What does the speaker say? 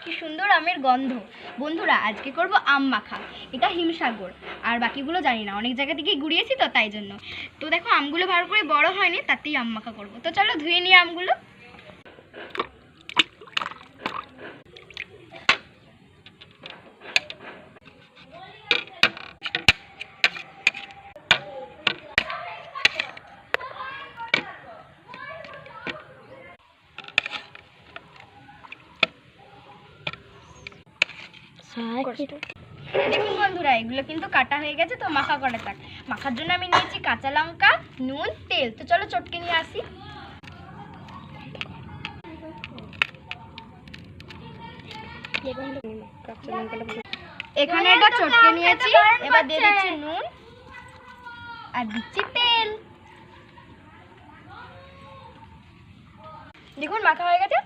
কি সুন্দর আমের গন্ধ। বন্ধুরা, আজকে করব আম মাখা। এটা হিমসাগর, আর বাকিগুলো জানি না, অনেক জায়গা থেকে ঘুরিয়েছি তো তাই জন্য। তো দেখো আমগুলো ভালো করে বড় হয়নি, তাতেই আম মাখা করব। তো চলো ধুয়ে নিয়ে আমগুলো। দেখুন বন্ধুরা, এগুলো কিন্তু কাটা হয়ে গেছে, তো মাখা করা থাক। মাখার জন্য আমি নিয়েছি কাঁচা লঙ্কা, নুন, তেল। তো চলো চটকে নিয়ে আসি। এখানে এটা চটকে নিয়েছি, এবার দিয়ে দিচ্ছি নুন আর দিচ্ছি তেল। দেখুন মাখা হয়ে গেছে।